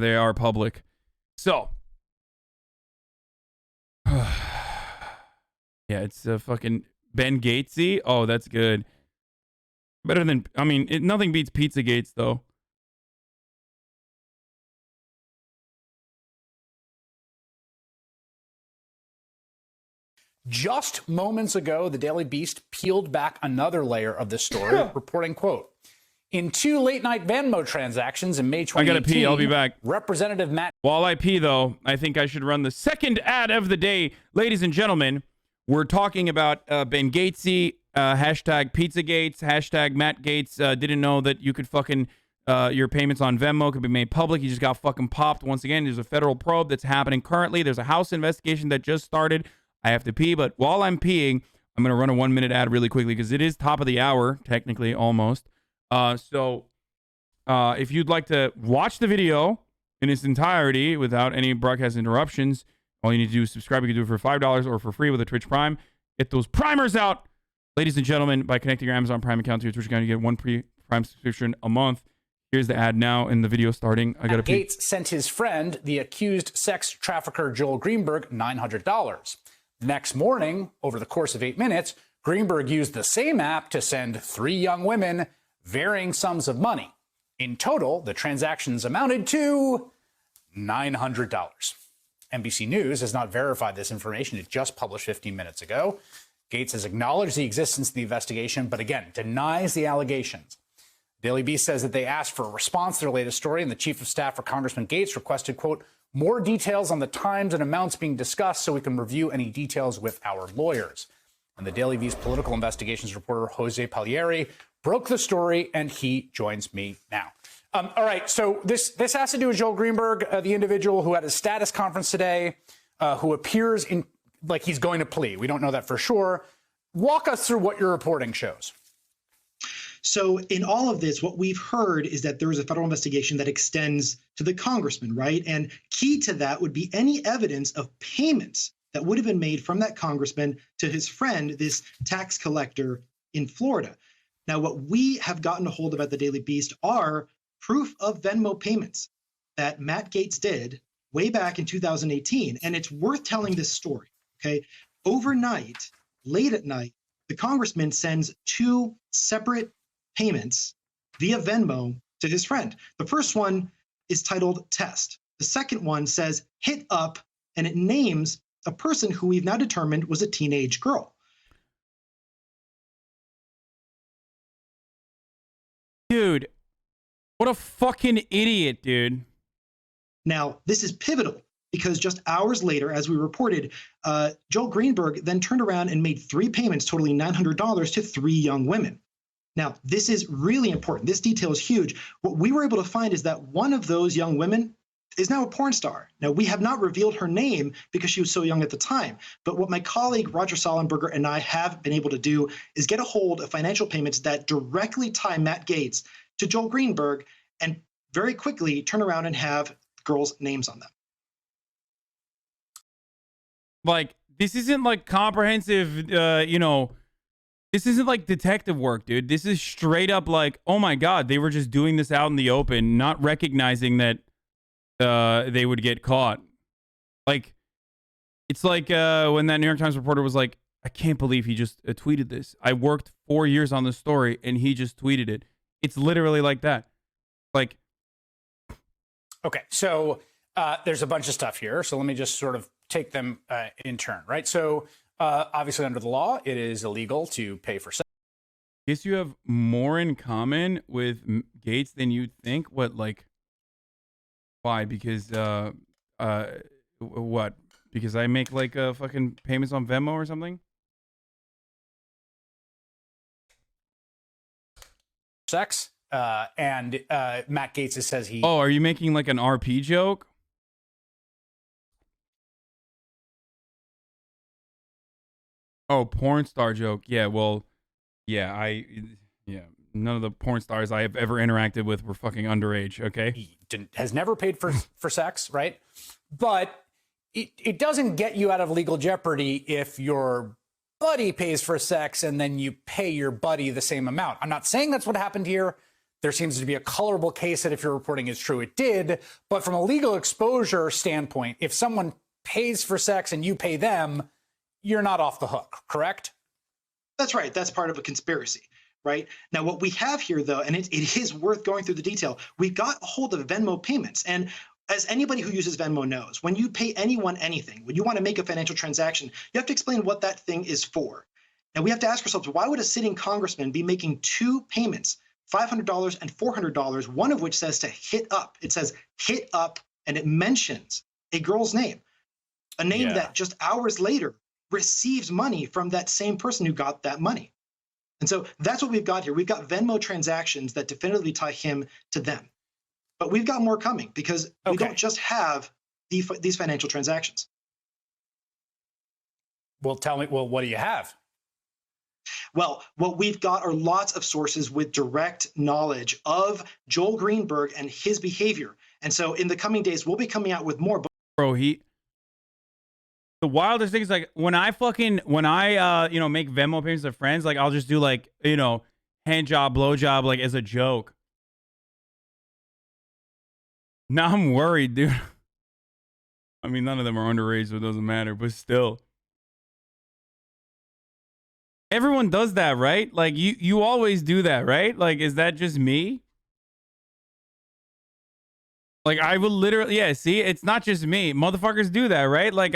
They are public. So, yeah, it's a fucking Ben Gatesy. Oh, that's good. Better than, I mean, nothing beats Pizza Gates, though. Just moments ago, the Daily Beast peeled back another layer of this story, reporting, quote, in 2 late-night Venmo transactions in May 2018, I gotta pee. I'll be back. Representative Matt... While I pee, though, I think I should run the second ad of the day. Ladies and gentlemen, we're talking about Ben Gatesy, hashtag Pizzagates, hashtag Matt Gates didn't know that you could fucking, your payments on Venmo could be made public. He just got fucking popped. Once again, there's a federal probe that's happening currently. There's a House investigation that just started. I have to pee, but while I'm peeing, I'm going to run a 1-minute ad really quickly because it is top of the hour, technically, almost. So if you'd like to watch the video in its entirety without any broadcast interruptions, all you need to do is subscribe. You can do it for $5 or for free with a Twitch Prime. Get those primers out, ladies and gentlemen, by connecting your Amazon Prime account to your Twitch account. You get 1 Prime subscription a month. Here's the ad now and the video starting. I got to pee. Gates sent his friend, the accused sex trafficker Joel Greenberg, $900. Next morning, over the course of 8 minutes, Greenberg used the same app to send 3 young women varying sums of money. In total, the transactions amounted to $900. NBC News has not verified this information. It just published 15 minutes ago. Gates has acknowledged the existence of the investigation, but again, denies the allegations. Daily Beast says that they asked for a response to their latest story, and the chief of staff for Congressman Gates requested, quote, more details on the times and amounts being discussed so we can review any details with our lawyers. And the Daily Beast political investigations reporter, Jose Palieri, broke the story, and he joins me now. All right, so this has to do with Joel Greenberg, the individual who had a status conference today, who appears in like he's going to plea. We don't know that for sure. Walk us through what your reporting shows. So in all of this, what we've heard is that there is a federal investigation that extends to the congressman, right? And key to that would be any evidence of payments that would have been made from that congressman to his friend, this tax collector in Florida. Now, what we have gotten a hold of at the Daily Beast are proof of Venmo payments that Matt Gaetz did way back in 2018. And it's worth telling this story, okay? Overnight, late at night, the congressman sends 2 separate payments via Venmo to his friend. The first one is titled Test. The second one says Hit Up, and it names a person who we've now determined was a teenage girl. Dude, what a fucking idiot, dude. Now, this is pivotal because just hours later, as we reported, Joel Greenberg then turned around and made 3 payments totaling $900 to 3 young women. Now, this is really important. This detail is huge. What we were able to find is that one of those young women is now a porn star. Now, we have not revealed her name because she was so young at the time. But what my colleague Roger Sollenberger and I have been able to do is get a hold of financial payments that directly tie Matt Gaetz to Joel Greenberg and very quickly turn around and have girls' names on them. Like, this isn't like comprehensive, this isn't like detective work, dude. This is straight up like, oh my God, they were just doing this out in the open, not recognizing that they would get caught. Like, it's like when that New York Times reporter was like, I can't believe he just tweeted this. I worked 4 years on this story and he just tweeted it. It's literally like that. Like, okay, so there's a bunch of stuff here. So let me just sort of take them in turn, right? So obviously under the law, it is illegal to pay for sex. I guess you have more in common with Gates than you'd think. What, like, why? Because, what? Because I make like fucking payments on Venmo or something? Sex. And Matt Gaetz says he... Oh, are you making like an RP joke? Oh, porn star joke. Yeah, well, yeah, none of the porn stars I have ever interacted with were fucking underage, okay? He has never paid for sex, right? But it doesn't get you out of legal jeopardy if your buddy pays for sex and then you pay your buddy the same amount. I'm not saying that's what happened here. there seems to be a colorable case that if your reporting is true, it did. But from a legal exposure standpoint, if someone pays for sex and you pay them, you're not off the hook, correct? That's right. That's part of a conspiracy, right? Now, what we have here, though, and it is worth going through the detail, we got a hold of Venmo payments. And as anybody who uses Venmo knows, when you pay anyone anything, when you want to make a financial transaction, you have to explain what that thing is for. Now, we have to ask ourselves, why would a sitting congressman be making two payments, $500 and $400, one of which says to hit up? It says hit up, and it mentions a girl's name, a name that just hours later receives money from that same person who got that money. And so that's what we've got here. We've got Venmo transactions that definitively tie him to them. But we've got more coming because we don't just have these financial transactions. Well, tell me, what do you have? Well, what we've got are lots of sources with direct knowledge of Joel Greenberg and his behavior. And so in the coming days, we'll be coming out with more. Bro, the wildest thing is like when I make Venmo payments to friends, like I'll just do like, hand job, blow job, like as a joke. Now I'm worried, dude. I mean, none of them are underage, so it doesn't matter, but still. Everyone does that, right? Like you always do that, right? Like, is that just me? Like I will literally, see, it's not just me. Motherfuckers do that, right? Like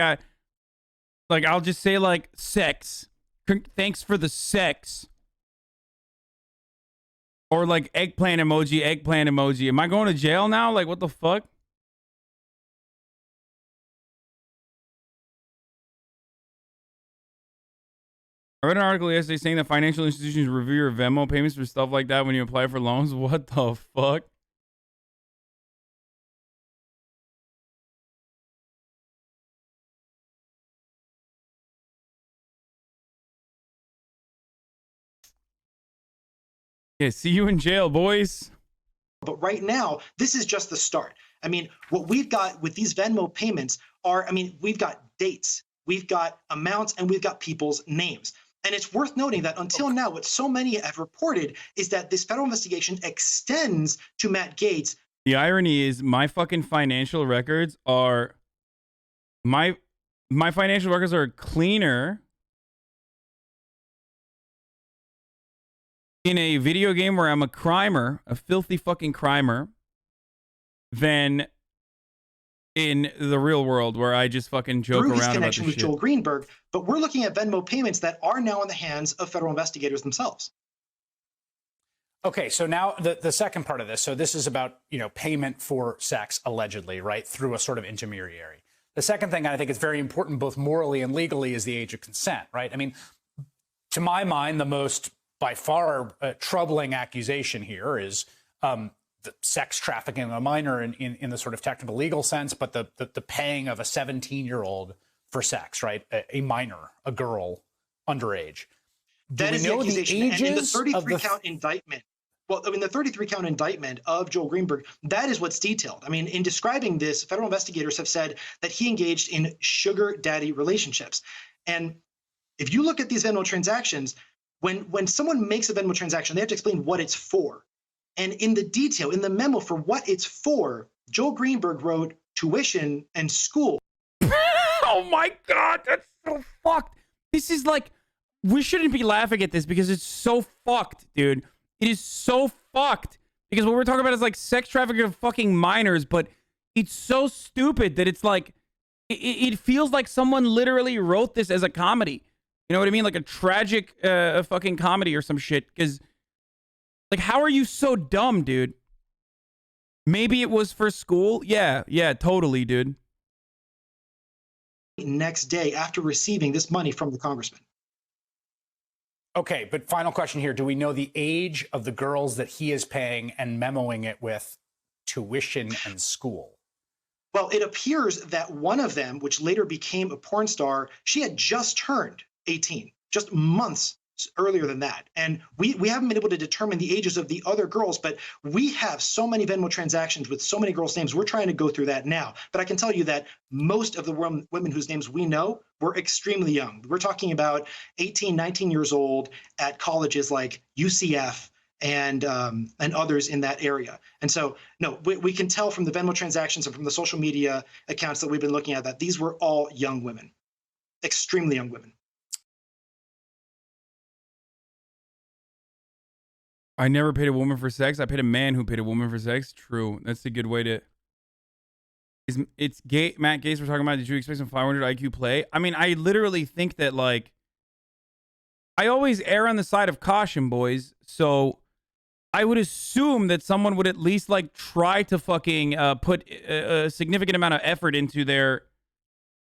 I'll just say like sex. Thanks for the sex. Or like eggplant emoji. Am I going to jail now? Like what the fuck? I read an article yesterday saying that financial institutions review your Venmo payments for stuff like that when you apply for loans. What the fuck? Yeah, see you in jail, boys. But right now, this is just the start. I mean, what we've got with these Venmo payments we've got dates, we've got amounts, and we've got people's names. And it's worth noting that until now, what so many have reported is that this federal investigation extends to Matt Gaetz. The irony is my fucking financial records are my financial records are cleaner in a video game where I'm a crimer, a filthy fucking crimer, than in the real world where I just fucking joke through around his about connection this with shit. Joel Greenberg, but we're looking at Venmo payments that are now in the hands of federal investigators themselves. Okay, so now the second part of this. So this is about, payment for sex, allegedly, right, through a sort of intermediary. The second thing I think is very important, both morally and legally, is the age of consent, right? I mean, to my mind, the most by far troubling accusation here is the sex trafficking of a minor in the sort of technical legal sense, but the paying of a 17-year-old for sex, right? A minor, a girl, underage. That is the accusation. And in the 33-count indictment, the 33-count indictment of Joel Greenberg, that is what's detailed. I mean, in describing this, federal investigators have said that he engaged in sugar daddy relationships. And if you look at these Venmo transactions, when someone makes a Venmo transaction, they have to explain what it's for. And in the detail, in the memo for what it's for, Joel Greenberg wrote tuition and school. Oh my God, that's so fucked. This is like, we shouldn't be laughing at this because it's so fucked, dude. It is so fucked. Because what we're talking about is like sex trafficking of fucking minors, but it's so stupid that it's like, it feels like someone literally wrote this as a comedy. You know what I mean? Like a tragic fucking comedy or some shit. Because, like, how are you so dumb, dude? Maybe it was for school. Yeah, totally, dude. Next day after receiving this money from the congressman. Okay, but final question here. Do we know the age of the girls that he is paying and memoing it with tuition and school? Well, it appears that one of them, which later became a porn star, she had just turned 18, just months earlier than that. And we haven't been able to determine the ages of the other girls, but we have so many Venmo transactions with so many girls' names. We're trying to go through that now. But I can tell you that most of the women whose names we know were extremely young. We're talking about 18, 19 years old at colleges like UCF and others in that area. And so, no, we can tell from the Venmo transactions and from the social media accounts that we've been looking at that these were all young women, extremely young women. I never paid a woman for sex. I paid a man who paid a woman for sex. True. That's a good way to... It's gay. Matt Gates, we're talking about, did you expect some 500 IQ play? I mean, I literally think that, like, I always err on the side of caution, boys. So I would assume that someone would at least, like, try to fucking put a significant amount of effort into their,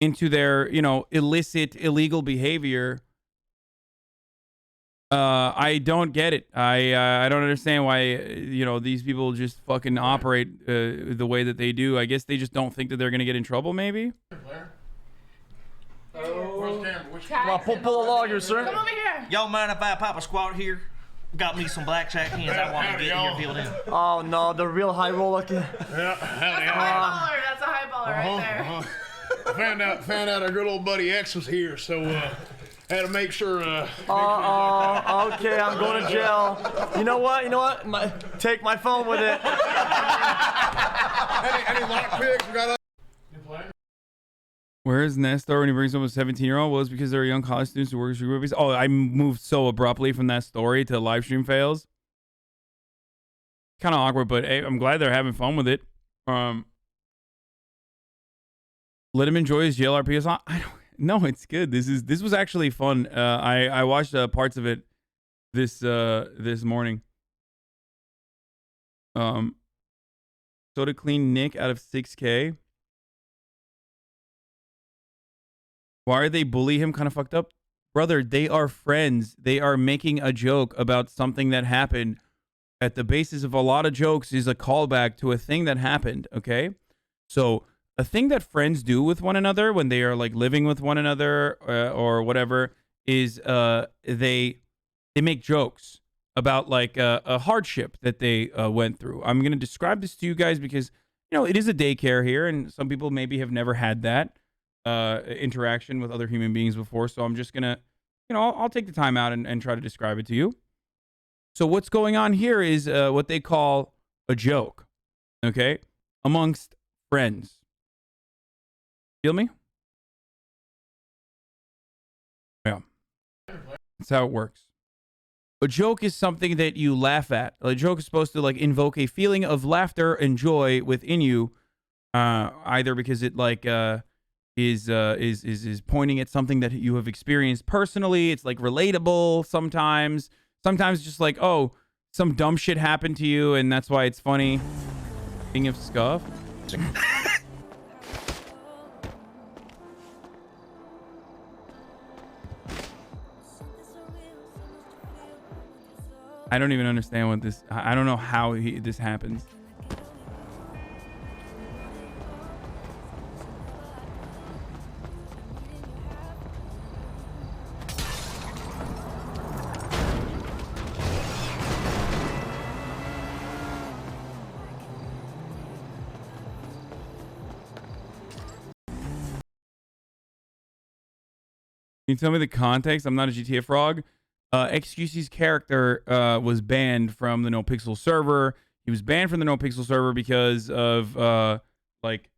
you know, illicit, illegal behavior. I don't get it. I don't understand why, you know, these people just fucking operate the way that they do. I guess they just don't think that they're gonna get in trouble, maybe. Oh, Come on, pull a logger, sir. Come over here. Y'all mind if I pop a squat here? Got me some blackjack hands I want to get here filled in. Oh no, the real high roller. Yeah, howdy, howdy. That's a high baller right there. Found out our good old buddy X was here, so had to make sure. Okay, I'm going to jail. You know what? Take my phone with it. Any lockpicks? We got. Where is Nestor when he brings up a 17-year-old? Well, it's because they're young college students who work at movies. Oh, I moved so abruptly from that story to live stream fails. Kind of awkward, but hey, I'm glad they're having fun with it. Let him enjoy his JLRP. I don't. No, it's good. This was actually fun. I watched parts of it this morning. Soda clean Nick out of 6K. Why are they bully him? Kind of fucked up. Brother, they are friends. They are making a joke about something that happened. At the basis of a lot of jokes is a callback to a thing that happened, okay? So a thing that friends do with one another when they are like living with one another or whatever is they make jokes about like a hardship that they went through. I'm going to describe this to you guys because, you know, it is a daycare here and some people maybe have never had that interaction with other human beings before. So I'm just going to, you know, I'll take the time out and try to describe it to you. So what's going on here is what they call a joke, okay, amongst friends. Feel me? Yeah. That's how it works. A joke is something that you laugh at. A joke is supposed to like invoke a feeling of laughter and joy within you, either because it like is pointing at something that you have experienced personally. It's like relatable sometimes. Sometimes just like, oh, some dumb shit happened to you and that's why it's funny. King of Scuff. I don't even understand what this... I don't know how this happens. Can you tell me the context? I'm not a GTA frog. XQC's character was banned from the NoPixel server. He was banned from the NoPixel server because of like,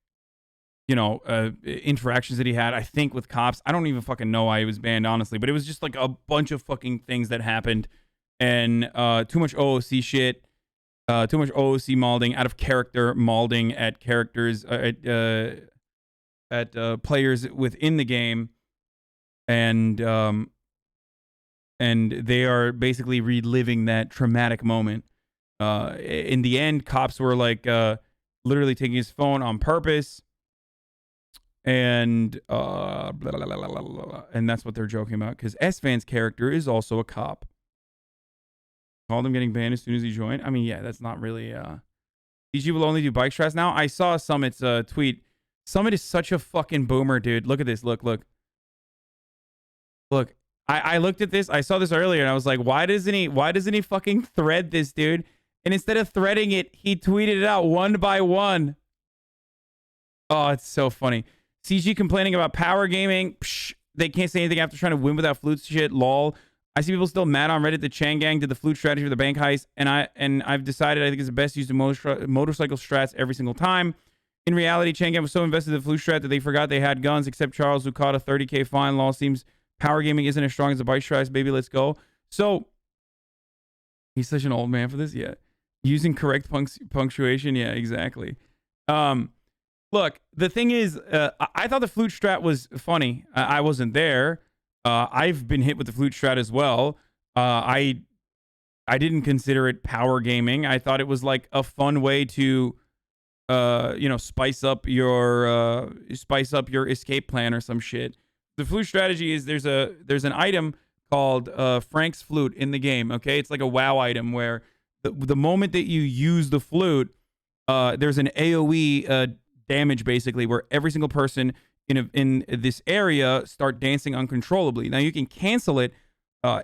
you know, interactions that he had, I think, with cops. I don't even fucking know why he was banned, honestly, but it was just like a bunch of fucking things that happened and too much OOC shit, too much OOC malding, out of character malding at characters, at players within the game. And they are basically reliving that traumatic moment. In the end, cops were like literally taking his phone on purpose, and blah, blah, blah, blah, blah, blah. And that's what they're joking about because S-Van's character is also a cop. Called him getting banned as soon as he joined. I mean, yeah, that's not really. DG will only do bike strats now. I saw Summit's tweet. Summit is such a fucking boomer, dude. Look at this. Look. I looked at this. I saw this earlier, and I was like, why doesn't he fucking thread this, dude? And instead of threading it, he tweeted it out one by one. Oh, it's so funny. CG complaining about power gaming. Psh, they can't say anything after trying to win without flutes shit. Lol. I see people still mad on Reddit that Chang Gang did the flute strategy for the bank heist, and I've decided I think it's the best used in motorcycle strats every single time. In reality, Chang Gang was so invested in the flute strat that they forgot they had guns, except Charles, who caught a 30K fine. Law seems power gaming isn't as strong as the bike strats. Baby, let's go. So, he's such an old man for this? Yeah. Using correct punctuation? Yeah, exactly. Look, the thing is, I thought the flute strat was funny. I wasn't there. I've been hit with the flute strat as well. I didn't consider it power gaming. I thought it was like a fun way to, spice up your escape plan or some shit. The flute strategy is there's an item called Frank's flute in the game. Okay, it's like a WoW item where the moment that you use the flute, there's an AOE damage basically where every single person in this area start dancing uncontrollably. Now you can cancel it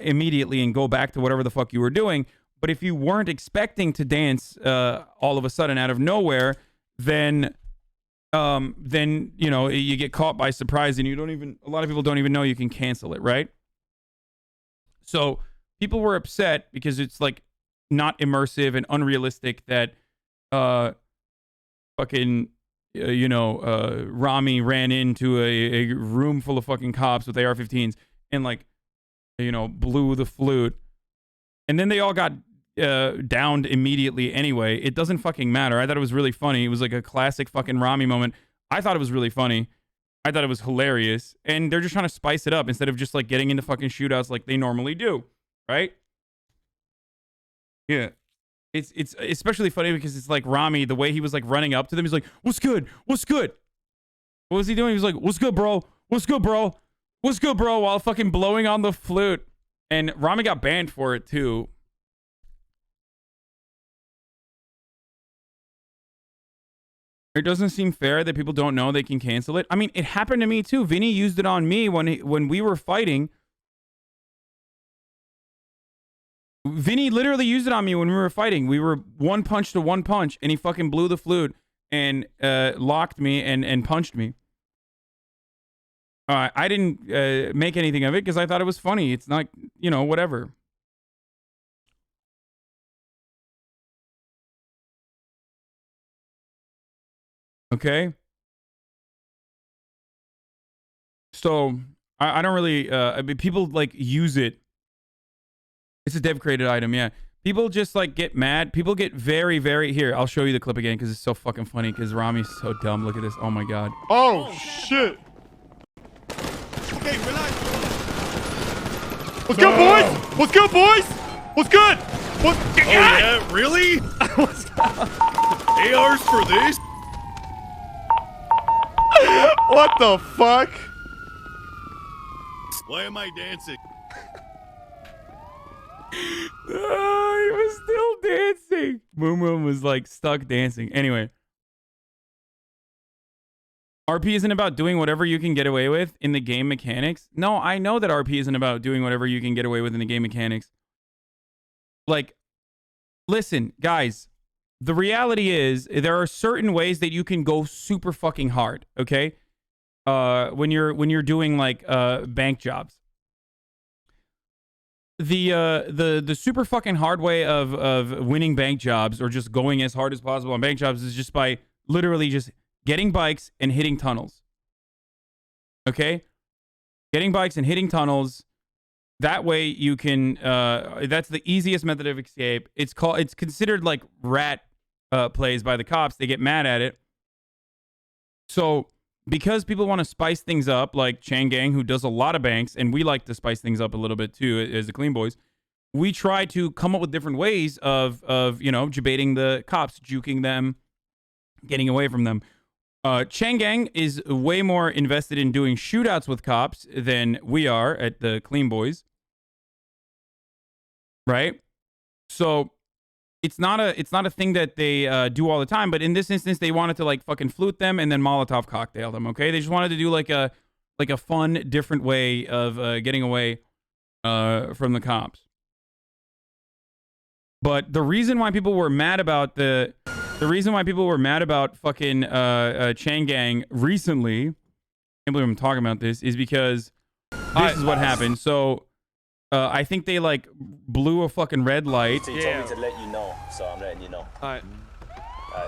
immediately and go back to whatever the fuck you were doing. But if you weren't expecting to dance all of a sudden out of nowhere, then you get caught by surprise and a lot of people don't even know you can cancel it, right? So people were upset because it's like not immersive and unrealistic that Rami ran into a room full of fucking cops with AR-15s and blew the flute, and then they all got downed immediately anyway. It doesn't fucking matter. I thought it was really funny. It was like a classic fucking Rami moment. I thought it was really funny. I thought it was hilarious, and they're just trying to spice it up instead of just like getting into fucking shootouts like they normally do, right? Yeah. It's especially funny because it's like Rami, the way he was like running up to them, he's like, "What's good? What's good?" What was he doing? He was like, "What's good, bro? What's good, bro? What's good, bro?" While fucking blowing on the flute. And Rami got banned for it too. It doesn't seem fair that people don't know they can cancel it. I mean, it happened to me too. Vinny used it on me when we were fighting. Vinny literally used it on me when we were fighting. We were one punch to one punch, and he fucking blew the flute and locked me and punched me. I didn't make anything of it because I thought it was funny. It's not, whatever. Okay? So, I don't really... people, use it. It's a dev-created item, yeah. People just, get mad. People get very, very... Here, I'll show you the clip again because it's so fucking funny because Rami's so dumb. Look at this. Oh, my God. Oh, shit. Okay, relax. What's good, boys? What's good, boys? What's good? What's good? Oh, yeah? Really? ARs for this? What the fuck? Why am I dancing? He was still dancing. Boom Boom was stuck dancing. Anyway. RP isn't about doing whatever you can get away with in the game mechanics. No, I know that RP isn't about doing whatever you can get away with in the game mechanics. Listen, guys, the reality is there are certain ways that you can go super fucking hard, okay? When you're doing bank jobs. The super fucking hard way of winning bank jobs or just going as hard as possible on bank jobs is just by literally just getting bikes and hitting tunnels. Okay? Getting bikes and hitting tunnels. That way you can that's the easiest method of escape. It's considered like rat plays by the cops. They get mad at it. So because people want to spice things up, like Chang Gang, who does a lot of banks, and we like to spice things up a little bit too as the Clean Boys, we try to come up with different ways of debating the cops, juking them, getting away from them. Chang Gang is way more invested in doing shootouts with cops than we are at the Clean Boys. Right? So it's not a thing that they do all the time, but in this instance they wanted to fucking flute them and then Molotov cocktail them, okay? They just wanted to do a fun, different way of getting away from the cops. But the reason why people were mad about fucking Chang Gang recently, I can't believe I'm talking about this, is because this is what happened. So I think they like blew a fucking red light. He told me to let you know, so I'm letting you know. All right.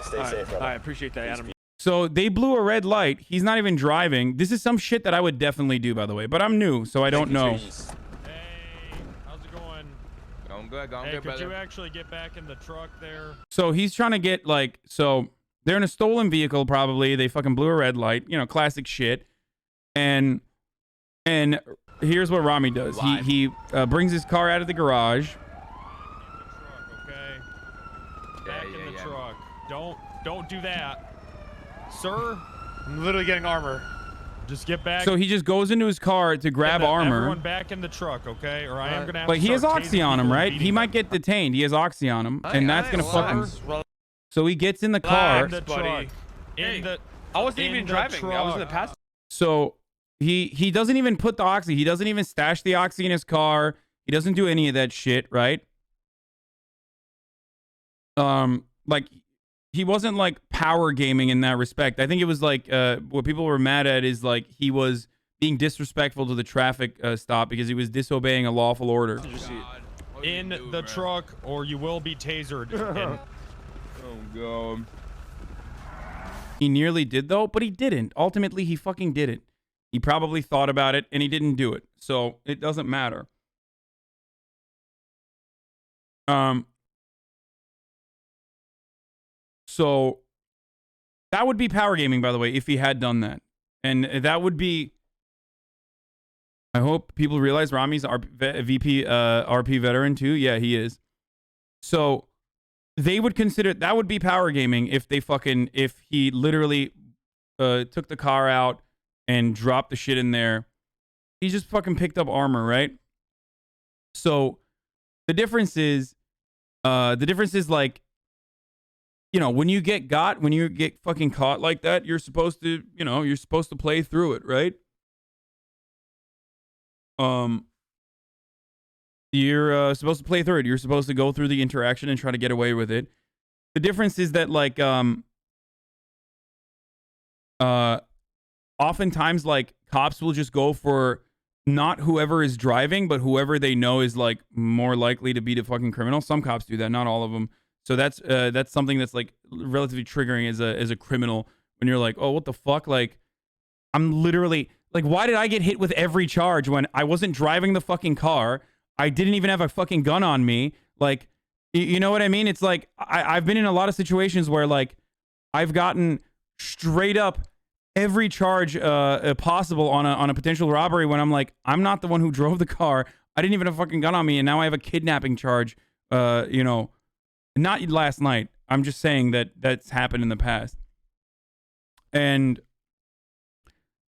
Stay safe, brother. I appreciate that, Adam. So they blew a red light. He's not even driving. This is some shit that I would definitely do, by the way. But I'm new, so I don't know. Hey, how's it going? Going good, Hey, could brother. you actually get back in the truck there? So he's trying to get like, so they're in a stolen vehicle probably. They fucking blew a red light. You know, classic shit. And here's what Rami does. He brings his car out of the garage. Back in the truck. Don't do that. Sir, I'm literally getting armor. just get back. So he just goes into his car to grab armor. Everyone back in the truck, okay? Or I am gonna have But to he has start oxy tasing on him, people and right? beating He might them. get detained. He has oxy on him, and that's gonna fucking. So he gets in the car. In the truck. I wasn't even driving. I was in the passenger. So he doesn't even put the oxy. He doesn't even stash the oxy in his car. He doesn't do any of that shit, right? Like he wasn't like power gaming in that respect. I think it was like what people were mad at is like he was being disrespectful to the traffic stop because he was disobeying a lawful order. In the truck, or you will be tasered. And Oh god. He nearly did though, but he didn't. Ultimately, he fucking didn't. He probably thought about it and he didn't do it. So it doesn't matter. So that would be power gaming, by the way, if he had done that. And that would be, I hope people realize Rami's VP RP veteran too. Yeah, he is. So they would consider, that would be power gaming if he literally took the car out and dropped the shit in there. He just fucking picked up armor, right? So the difference is like, you know, when you get fucking caught like that, you're supposed to play through it, right? You're supposed to play through it. You're supposed to go through the interaction and try to get away with it. The difference is that like oftentimes like cops will just go for not whoever is driving, but whoever they know is like more likely to be the fucking criminal. Some cops do that, not all of them. So that's something that's like relatively triggering as a criminal when you're like, oh, what the fuck? Like, I'm literally like, why did I get hit with every charge when I wasn't driving the fucking car? I didn't even have a fucking gun on me. Like, you know what I mean? It's like I've been in a lot of situations where like I've gotten straight up every charge possible on a potential robbery when I'm like, I'm not the one who drove the car. I didn't even have a fucking gun on me, and now I have a kidnapping charge. You know, not last night. I'm just saying that that's happened in the past, and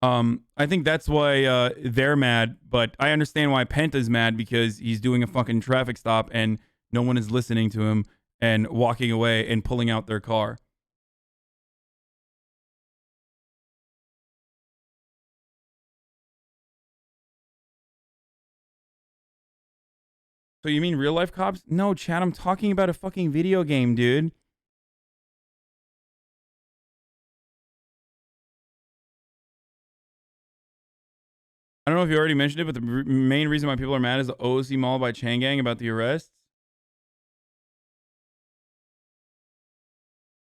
I think that's why they're mad. But I understand why Penta's mad, because he's doing a fucking traffic stop and no one is listening to him and walking away and pulling out their car. So you mean real life cops? No, Chad, I'm talking about a fucking video game, dude. I don't know if you already mentioned it, but the main reason why people are mad is the OOC Mall by Chang Gang about the arrests.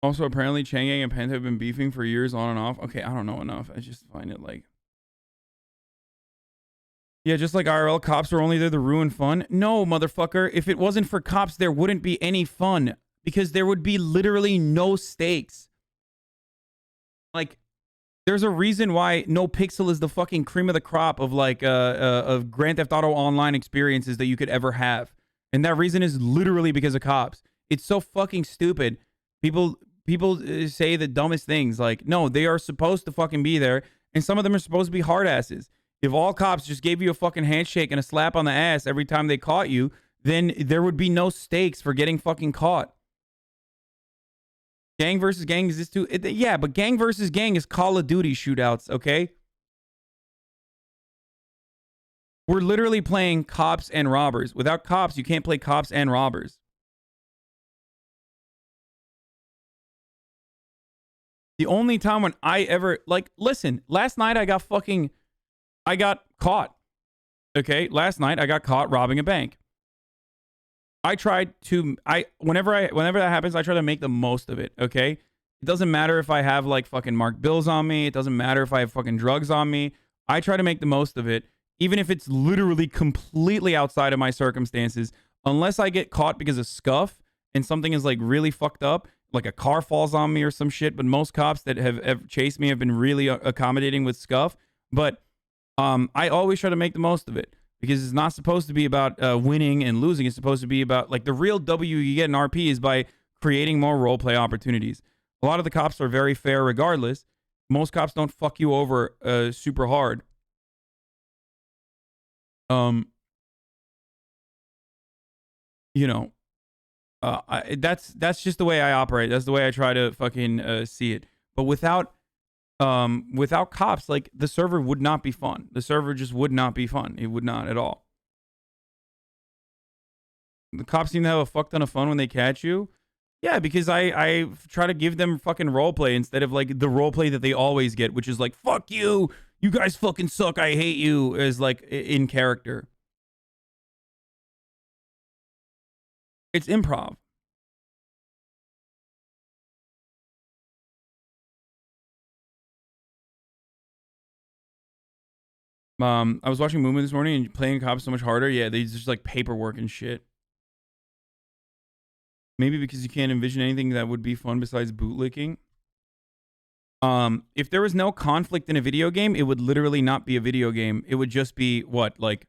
Also, apparently, Chang Gang and Penta have been beefing for years on and off. Okay, I don't know enough. I just find it like... Yeah, just like IRL, cops are only there to ruin fun. No, motherfucker. If it wasn't for cops, there wouldn't be any fun. Because there would be literally no stakes. Like, there's a reason why No Pixel is the fucking cream of the crop of like of Grand Theft Auto Online experiences that you could ever have. And that reason is literally because of cops. It's so fucking stupid. People say the dumbest things. Like, no, they are supposed to fucking be there. And some of them are supposed to be hard asses. If all cops just gave you a fucking handshake and a slap on the ass every time they caught you, then there would be no stakes for getting fucking caught. Gang versus gang is this too? Yeah, but gang versus gang is Call of Duty shootouts, okay? We're literally playing cops and robbers. Without cops, you can't play cops and robbers. The only time when I ever, like, listen, last night I got caught. Okay, last night I got caught robbing a bank. Whenever that happens, I try to make the most of it, okay? It doesn't matter if I have like fucking marked bills on me. It doesn't matter if I have fucking drugs on me. I try to make the most of it, even if it's literally completely outside of my circumstances, unless I get caught because of scuff and something is like really fucked up, like a car falls on me or some shit. But most cops that have chased me have been really accommodating with scuff. But I always try to make the most of it because it's not supposed to be about winning and losing. It's supposed to be about like the real W you get in RP is by creating more roleplay opportunities. A lot of the cops are very fair regardless. Most cops don't fuck you over super hard. You know, that's just the way I operate. That's the way I try to fucking see it. But without cops, like the server would not be fun. The server just would not be fun. It would not at all. The cops seem to have a fuck ton of fun when they catch you. Yeah, because I try to give them fucking roleplay instead of like the roleplay that they always get, which is like, fuck you, you guys fucking suck, I hate you, as like in character. It's improv. I was watching Movement this morning and playing cops so much harder. Yeah, they just like paperwork and shit. Maybe because you can't envision anything that would be fun besides bootlicking. If there was no conflict in a video game, it would literally not be a video game. It would just be what? Like,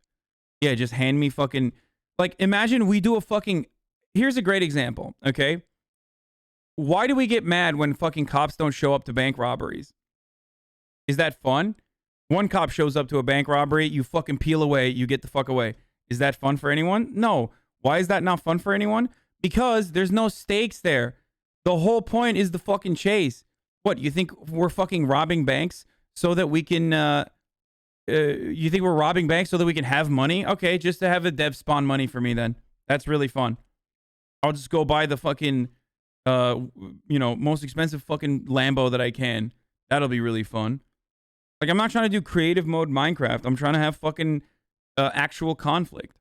yeah, just hand me fucking... Like, imagine we do a fucking... Here's a great example, okay? Why do we get mad when fucking cops don't show up to bank robberies? Is that fun? One cop shows up to a bank robbery, you fucking peel away, you get the fuck away. Is that fun for anyone? No. Why is that not fun for anyone? Because there's no stakes there. The whole point is the fucking chase. What, you think we're fucking robbing banks so that we can, you think we're robbing banks so that we can have money? Okay, just to have a dev spawn money for me then. That's really fun. I'll just go buy the fucking, most expensive fucking Lambo that I can. That'll be really fun. Like, I'm not trying to do creative mode Minecraft. I'm trying to have fucking actual conflict.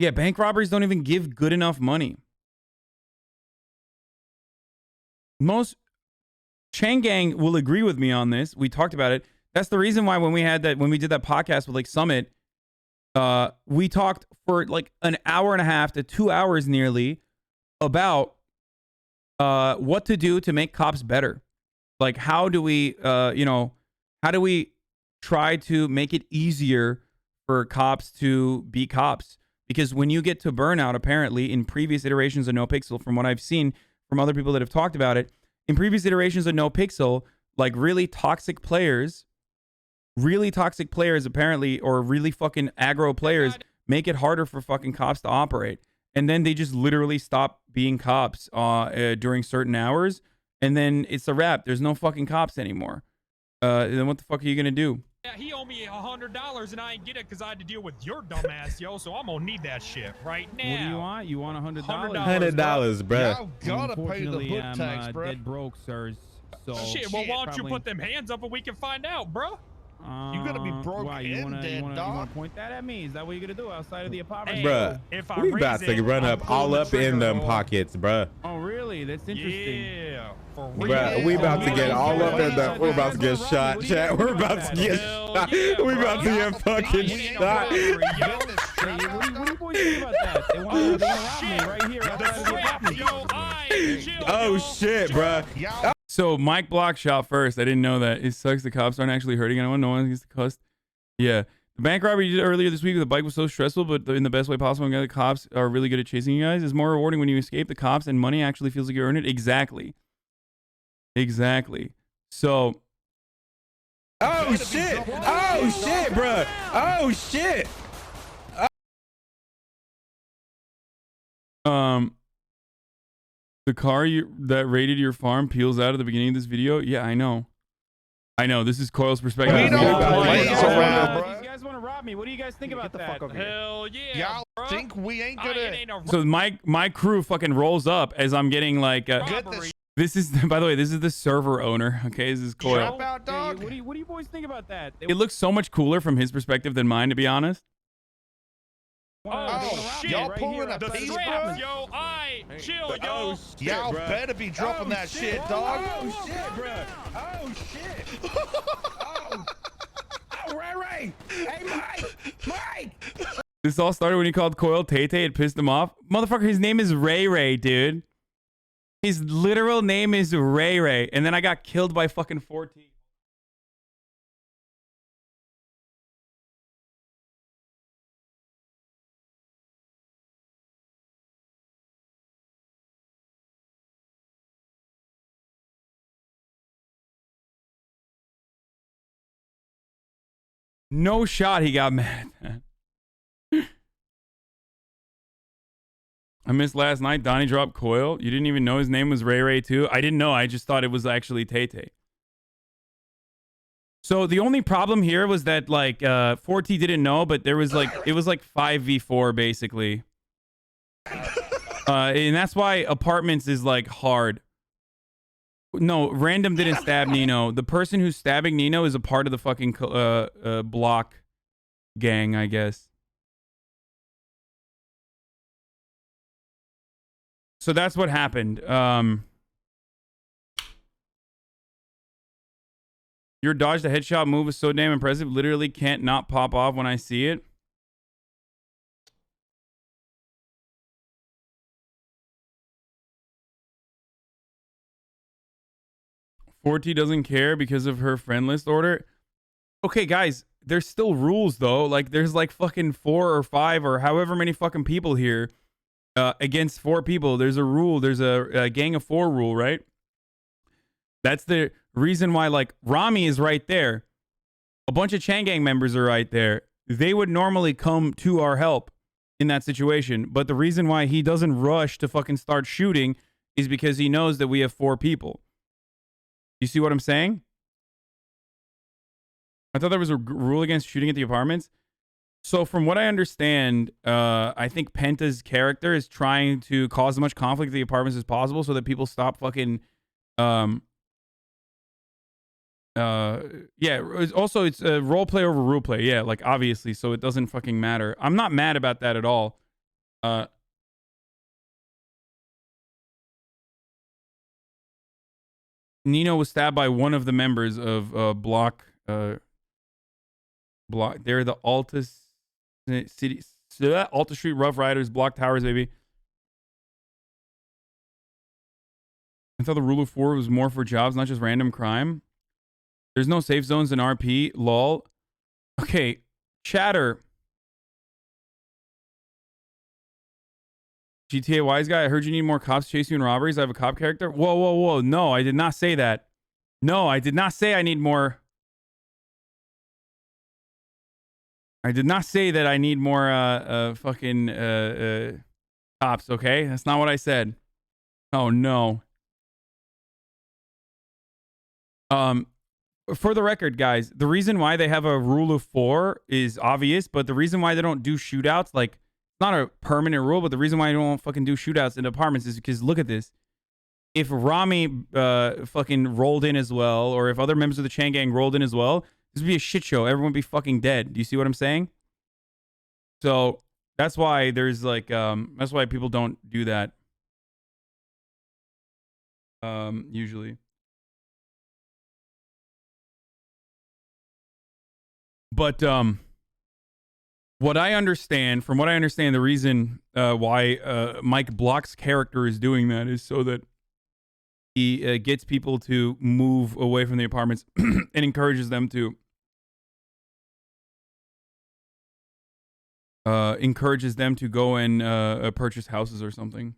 Yeah, bank robberies don't even give good enough money. Most Chain Gang will agree with me on this. We talked about it. That's the reason why when we did that podcast with like Summit, we talked for like an hour and a half to 2 hours nearly about what to do to make cops better. Like, how do we try to make it easier for cops to be cops? Because when you get to burnout, apparently, in previous iterations of NoPixel, from what I've seen from other people that have talked about it, in previous iterations of NoPixel, like really toxic players apparently, or really fucking aggro players, make it harder for fucking cops to operate. And then they just literally stop being cops during certain hours. And then it's a wrap. There's no fucking cops anymore. Then what the fuck are you going to do? Yeah, he owed me $100 and I ain't get it because I had to deal with your dumb ass, yo. So I'm gonna need that shit right now. What do you want? You want $100? $100, bro. Y'all gotta pay the book I'm tax, bro. dead broke, sirs. So Shit, well, why don't you put them hands up and we can find out, bro? You gotta be broke why, and dead, you dog. wanna point that at me? Is that what you're gonna do outside of the apartment? Hey, Bruh, if I we raise about to it, run I'm up all pulling up the in trigger, them boy. pockets, bruh. Oh, really? That's interesting. Yeah, for real. Bruh, we about to get all up in the. We're about to get shot, chat. We're about to get shot. We about to get fucking shot. What do you boys think about that? They want to rob me right here outside of the apartment. Oh shit, bruh. So Mike Block shot first. I didn't know that. It sucks the cops aren't actually hurting anyone. No one gets cussed. Yeah. The bank robbery you did earlier this week with the bike was so stressful, but in the best way possible. And the cops are really good at chasing you guys. It's more rewarding when you escape the cops and money actually feels like you earned it. Exactly. So. Oh shit! Oh shit, bruh! Oh shit! The car that raided your farm peels out at the beginning of this video. Yeah, I know. This is Coil's perspective. We don't play around, bro. These guys want to rob me. What do you guys think about that? Hell yeah, Y'all bro. think we ain't gonna It ain't a So my crew fucking rolls up as I'm getting like. get this This is, by the way, this is the server owner. Okay, this is Coil. Drop out, dog. What do you boys think about that? It looks so much cooler from his perspective than mine, to be honest. Oh, shit. Y'all Right pulling here. a The piece, straps, bro? yo. Chill, yo. Oh, y'all better be dropping that shit, dog. Oh, shit, bro. Oh, shit. Oh, Ray. Hey, Mike. This all started when he called Coil Tay Tay. It pissed him off. Motherfucker, his name is Ray Ray, dude. His literal name is Ray Ray. And then I got killed by fucking 14. No shot he got mad at that. I missed last night. Donnie dropped Coil. You didn't even know his name was Ray Ray too? I didn't know. I just thought it was actually Tay Tay. So the only problem here was that like 4T didn't know, but there was like it was like 5v4 basically. And that's why apartments is like hard. No, Random didn't stab Nino. The person who's stabbing Nino is a part of the fucking block gang, I guess. So that's what happened. Your dodge the headshot move is so damn impressive. Literally can't not pop off when I see it. Forty doesn't care because of her friend list order. Okay, guys, there's still rules though. Like there's like fucking 4 or 5 or however many fucking people here against 4 people. There's a rule. There's a gang of 4 rule, right? That's the reason why like Rami is right there. A bunch of Chang Gang members are right there. They would normally come to our help in that situation. But the reason why he doesn't rush to fucking start shooting is because he knows that we have 4 people. You see what I'm saying? I thought there was a rule against shooting at the apartments. So from what I understand, I think Penta's character is trying to cause as much conflict at the apartments as possible so that people stop fucking... yeah, also it's a role play over rule play. Yeah, like obviously, so it doesn't fucking matter. I'm not mad about that at all. Nino was stabbed by one of the members of Block. They're the Alta City, Alta Street Rough Riders, Block Towers, baby. I thought the rule of 4 was more for jobs, not just random crime. There's no safe zones in RP. Lol. Okay, chatter. GTA Wise Guy, I heard you need more cops chase you in robberies. I have a cop character. Whoa, whoa, whoa. No, I did not say that. No, I did not say I need more. I did not say that I need more fucking cops, okay? That's not what I said. Oh, no. For the record, guys, the reason why they have a rule of 4 is obvious, but the reason why they don't do shootouts, like, it's not a permanent rule, but the reason why they don't fucking do shootouts in apartments is because, look at this. If Rami fucking rolled in as well, or if other members of the Chang Gang rolled in as well, this would be a shit show. Everyone would be fucking dead. Do you see what I'm saying? So, that's why there's, like, that's why people don't do that. Usually. But what I understand, from what I understand, the reason why Mike Block's character is doing that is so that he gets people to move away from the apartments and encourages them to go and purchase houses or something.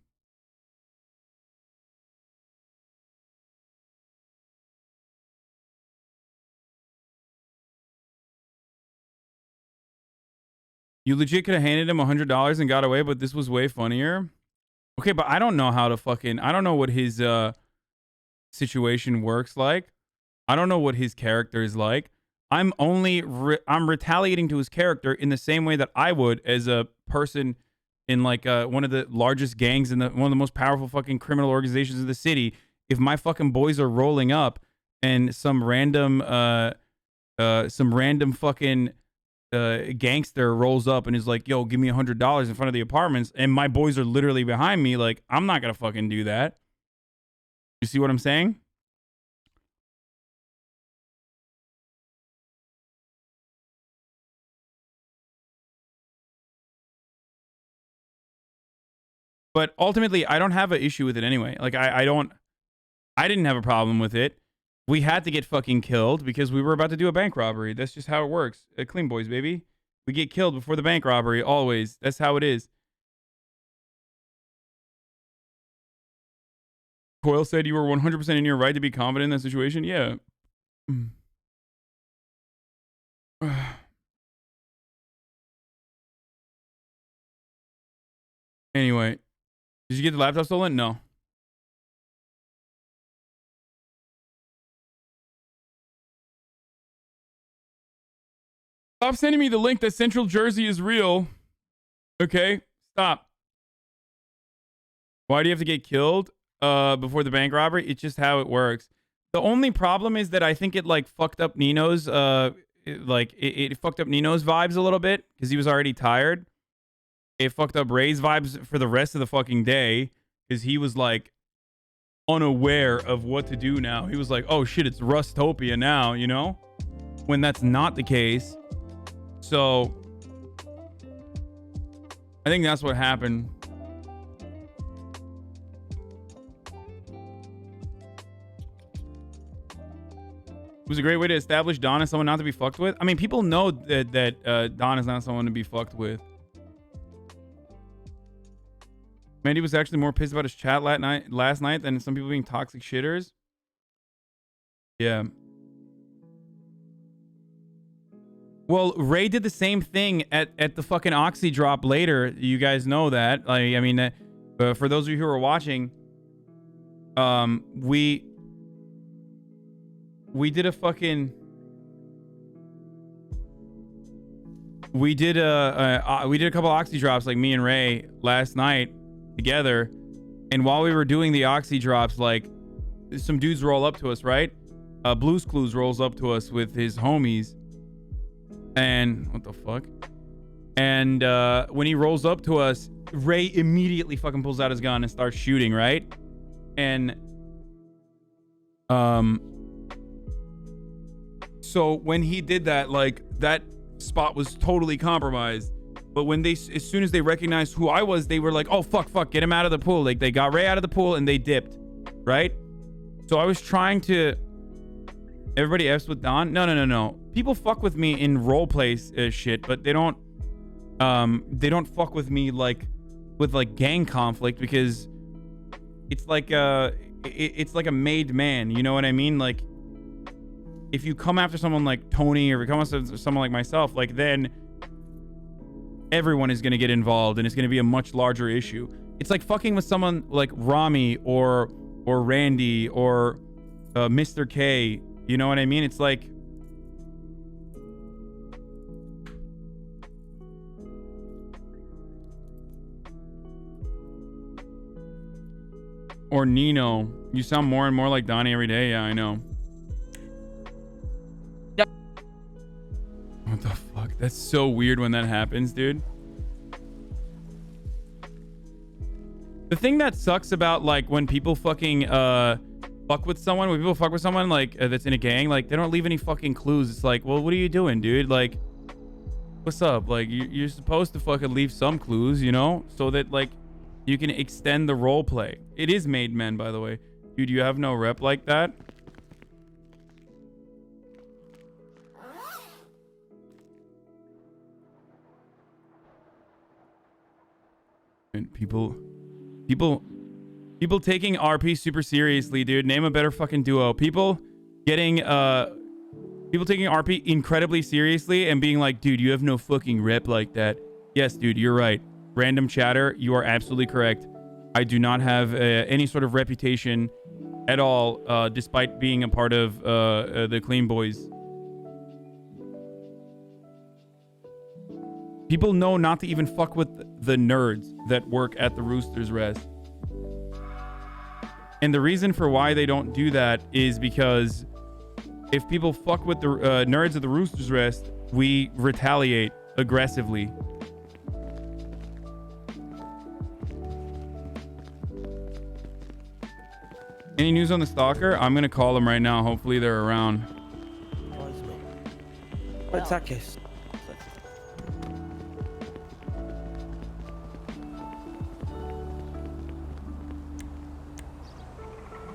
You legit could have handed him $100 and got away, but this was way funnier. Okay, but I don't know how to fucking... I don't know what his situation works like. I don't know what his character is like. I'm retaliating to his character in the same way that I would as a person in like one of the largest gangs in one of the most powerful fucking criminal organizations in the city. if my fucking boys are rolling up and some random fucking gangster rolls up and is like, yo, give me $100 in front of the apartments, and my boys are literally behind me, like, I'm not gonna fucking do that. You see what I'm saying? But ultimately, I don't have an issue with it anyway. Like, I didn't have a problem with it. We had to get fucking killed because we were about to do a bank robbery. That's just how it works. Clean boys, baby. We get killed before the bank robbery, always. That's how it is. Coyle said you were 100% in your right to be confident in that situation. Yeah. Anyway, did you get the laptop stolen? No. Stop sending me the link that Central Jersey is real. Okay? Stop. Why do you have to get killed before the bank robbery? It's just how it works. The only problem is that I think it like fucked up Nino's it fucked up Nino's vibes a little bit because he was already tired. It fucked up Ray's vibes for the rest of the fucking day because he was like unaware of what to do now. He was like, oh shit, it's Rustopia now, you know? When that's not the case. So I think that's what happened. It was a great way to establish Don as someone not to be fucked with. I mean, people know that Don is not someone to be fucked with. Mandy was actually more pissed about his chat last night than some people being toxic shitters. Yeah. Well, Ray did the same thing at the fucking Oxy drop later. You guys know that. Like, I mean, for those of you who are watching, we did a fucking... We did a couple Oxy drops, like me and Ray, last night together. And while we were doing the Oxy drops, like, some dudes roll up to us, right? Blues Clues rolls up to us with his homies. And what the fuck? And when he rolls up to us, Ray immediately fucking pulls out his gun and starts shooting, right? And so when he did that, like, that spot was totally compromised. But when they, as soon as they recognized who I was, they were like, oh fuck, get him out of the pool. Like, they got Ray out of the pool and they dipped, right? So I was trying to... Everybody F's with Don? No. People fuck with me in roleplay shit, but they don't fuck with me like with like gang conflict, because it's like a made man, you know what I mean? Like, if you come after someone like Tony, or if you come after someone like myself, like, then everyone is going to get involved and it's going to be a much larger issue. It's like fucking with someone like Rami or Randy or Mr. K. You know what I mean? It's like... Or Nino. You sound more and more like Donnie every day. Yeah, I know. Yep. What the fuck? That's so weird when that happens, dude. The thing that sucks about, like, when people fucking fuck with someone, like, that's in a gang, like, they don't leave any fucking clues. It's like, well, what are you doing, dude? Like, what's up? Like, you're supposed to fucking leave some clues, you know, so that, like, you can extend the role play. It is made men, by the way. Dude, you have no rep like that? And people taking RP super seriously, dude. Name a better fucking duo. People taking RP incredibly seriously and being like, dude, you have no fucking rep like that. Yes, dude, you're right. Random chatter, you are absolutely correct. I do not have any sort of reputation at all, despite being a part of the Clean Boys. People know not to even fuck with the nerds that work at the Rooster's Rest. And the reason for why they don't do that is because if people fuck with the nerds of the Rooster's Rest, we retaliate aggressively. Any news on the stalker? I'm gonna call them right now. Hopefully they're around. What's that case?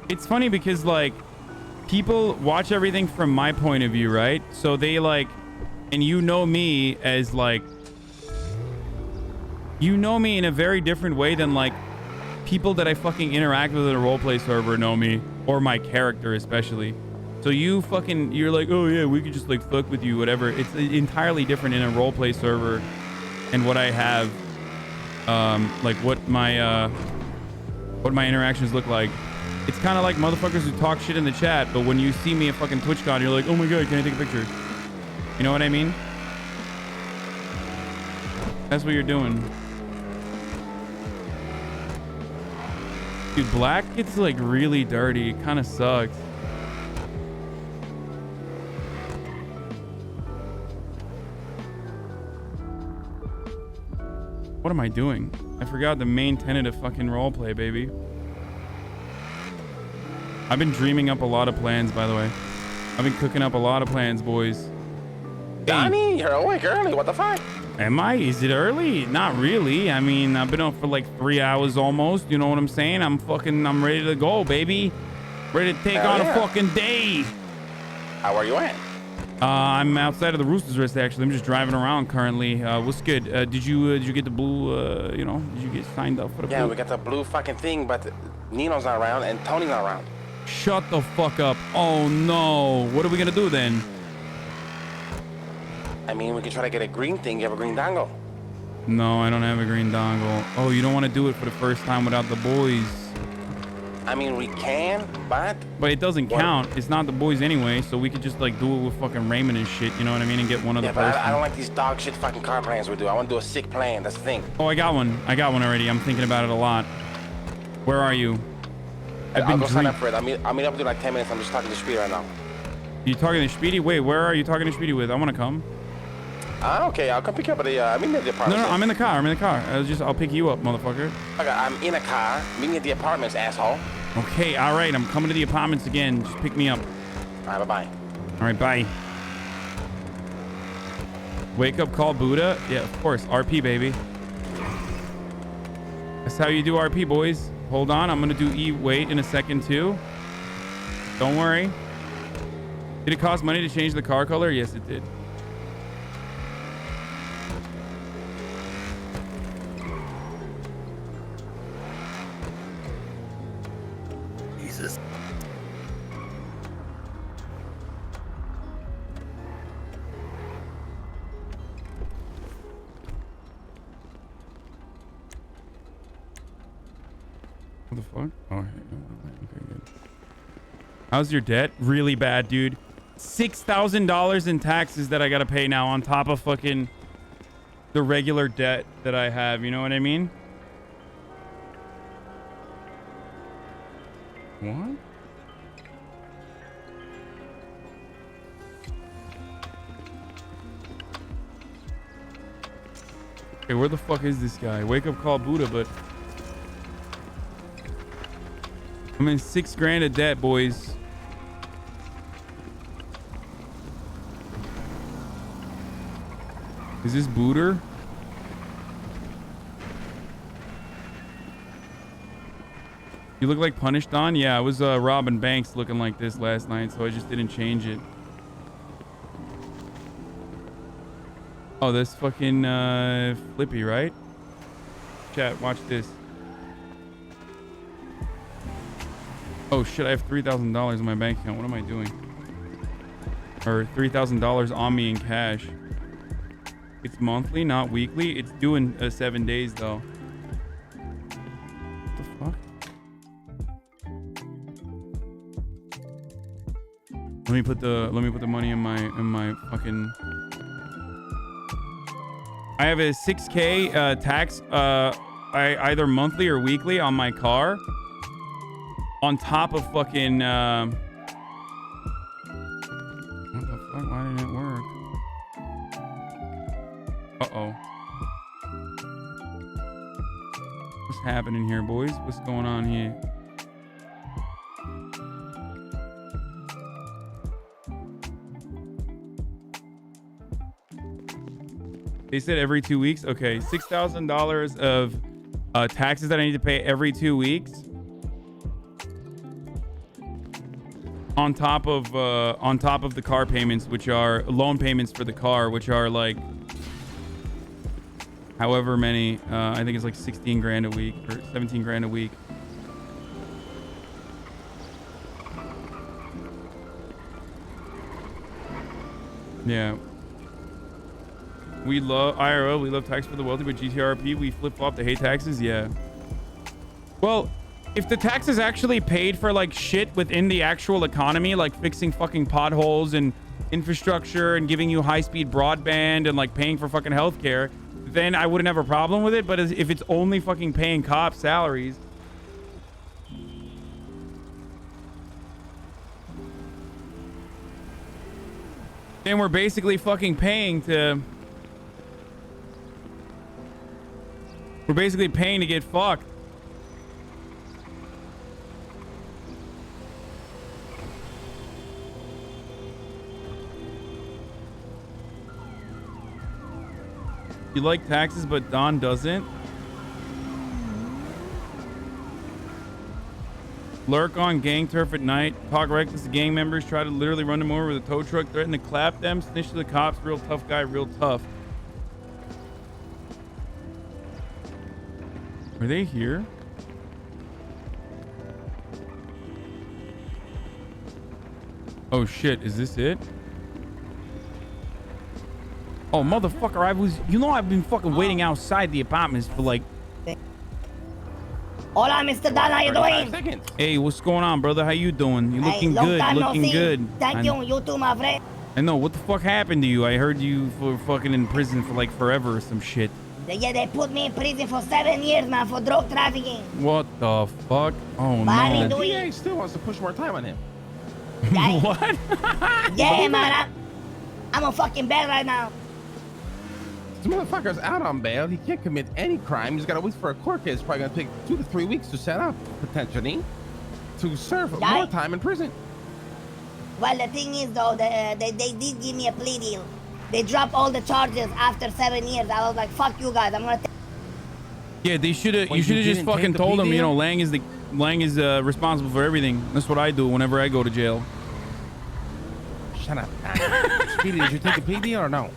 It's funny because like people watch everything from my point of view, right? So they like, and you know me as like, you know me in a very different way than like people that I fucking interact with in a roleplay server know me, or my character especially. So you're like, oh yeah, we could just like fuck with you, whatever. It's entirely different in a roleplay server and what I have, like what my interactions look like. It's kind of like motherfuckers who talk shit in the chat, but when you see me at fucking TwitchCon, you're like, oh my god, can I take a picture? You know what I mean? That's what you're doing. Dude, black gets like really dirty. It kind of sucks. What am I doing? I forgot the main tenet of fucking roleplay, baby. I've been dreaming up a lot of plans, by the way. I've been cooking up a lot of plans, boys. Donnie, you're awake early. What the fuck? Am I? Is it early? Not really. I mean, I've been up for like 3 hours almost. You know what I'm saying? I'm ready to go, baby. Ready to take on a fucking day. Where are you at? I'm outside of the Rooster's Rest, actually. I'm just driving around currently. What's good? Did you get the blue, did you get signed up for the blue? Yeah, we got the blue fucking thing, but Nino's not around and Tony's not around. Shut the fuck up. Oh, no. What are we going to do then? I mean, we could try to get a green thing. You have a green dongle? No, I don't have a green dongle. Oh, you don't want to do it for the first time without the boys. I mean, we can, but it doesn't count. It's not the boys anyway, so we could just like do it with fucking Raymond and shit. You know what I mean? And get one of the person. I don't like these dog shit fucking car plans we do. I want to do a sick plan. That's the thing. Oh, I got one. I got one already. I'm thinking about it a lot. Where are you? I'll go sign up for it. I'll meet up with you in like 10 minutes. I'm just talking to Speedy right now. You talking to Speedy? Wait, where are you talking to Speedy with? I want to come. Okay, I'll come pick you up at the, I'm in the apartment. No, I'm in the car. I'll pick you up, motherfucker. Okay, I'm in a car. Meet me at the apartments, asshole. Okay, all right. I'm coming to the apartments again. Just pick me up. All right, bye-bye. All right, bye. Wake up, call Buddha. Yeah, of course. RP, baby. That's how you do RP, boys. Hold on. I'm going to do E-wait in a second, too. Don't worry. Did it cost money to change the car color? Yes, it did. Jesus. What the fuck? Oh, okay, good. How's your debt? Really bad, dude. $6,000 in taxes that I gotta pay now on top of fucking the regular debt that I have. You know what I mean? What? Okay, where the fuck is this guy? Wake up, call Buddha, but I'm in $6,000 of debt, boys. Is this Booter? You look like Punished on? Yeah, I was robbing banks looking like this last night, so I just didn't change it. Oh, this fucking Flippy, right? Chat, watch this. Oh shit, I have $3,000 in my bank account. What am I doing? Or $3,000 on me in cash. It's monthly, not weekly. It's due in 7 days though. What the fuck? Let me put the money in my fucking. I have a 6K tax either monthly or weekly on my car. on top of fucking what the fuck? Why didn't it work? Uh-oh. What's happening here, boys? What's going on here? They said every 2 weeks. Okay, $6,000 of taxes that I need to pay every 2 weeks. On top of the car payments, which are loan payments for the car, which are like however many. I think it's like 16 grand a week or 17 grand a week. Yeah. We love IRL, we love tax for the wealthy, but GTRP, we flip-flop to hate taxes. Yeah. Well, if the taxes actually paid for like shit within the actual economy, like fixing fucking potholes and infrastructure and giving you high-speed broadband and like paying for fucking healthcare, then I wouldn't have a problem with it. But if it's only fucking paying cops salaries, then we're basically fucking paying to... We're basically paying to get fucked. You like taxes, but Don doesn't. Lurk on gang turf at night. Talk reckless to gang members. Try to literally run them over with a tow truck. Threaten to clap them. Snitch to the cops. Real tough guy. Real tough. Are they here? Oh shit, is this it? Oh motherfucker, I've been fucking waiting outside the apartments for like... Hola, Mr. Don, how you doing? Seconds. Hey, what's going on, brother? How you doing? You looking long good, time no looking see. good. Thank you, you too, my friend. I know, what the fuck happened to you? I heard you were fucking in prison for like forever or some shit. Yeah, they put me in prison for 7 years, man, for drug trafficking. What the fuck? Oh Barry no. doing- The DA still wants to push more time on him. What? Yeah, man, I'm a fucking bad right now. This motherfucker's out on bail. He can't commit any crime. He's got to wait for a court case. It's probably going to take 2 to 3 weeks to set up, potentially, to serve more time in prison. Well, the thing is, though, they did give me a plea deal. They dropped all the charges after 7 years. I was like, fuck you guys, I'm gonna take... Yeah, they should have. Wait, You should you have just didn't fucking take the told plea them. You deal? know, Lang is responsible for everything. That's what I do whenever I go to jail. Shut up. Speedy, did you take a plea deal or no?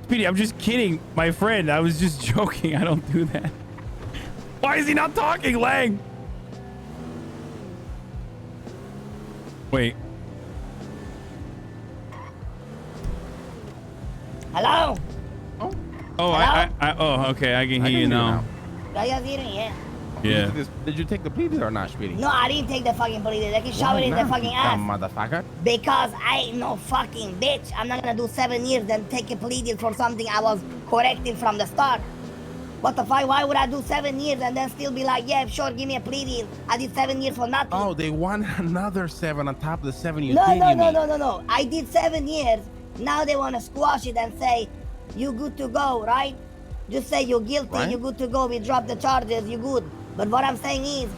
Speedy, I'm just kidding, my friend. I was just joking. I don't do that. Why is he not talking, Lang? Wait. Hello? Oh, Hello? oh, okay. I can hear you now. Are you hearing me? Yeah. Yeah. Did you take the plea deal or not, Speedy? No, I didn't take the fucking plea deal. They can shove Why it in the not, fucking you ass. dumb motherfucker. Because I ain't no fucking bitch. I'm not gonna do 7 years then take a plea deal for something I was corrected from the start. What the fuck? Why would I do 7 years and then still be like, yeah, sure, give me a plea deal. I did 7 years for nothing. Oh, they want another 7 on top of the 7 you No, did, no, you no, mean? no, no, no. I did 7 years. Now they want to squash it and say, you good to go, right? Just say you're guilty, Right. you good to go. We drop the charges, you good. But what I'm saying is,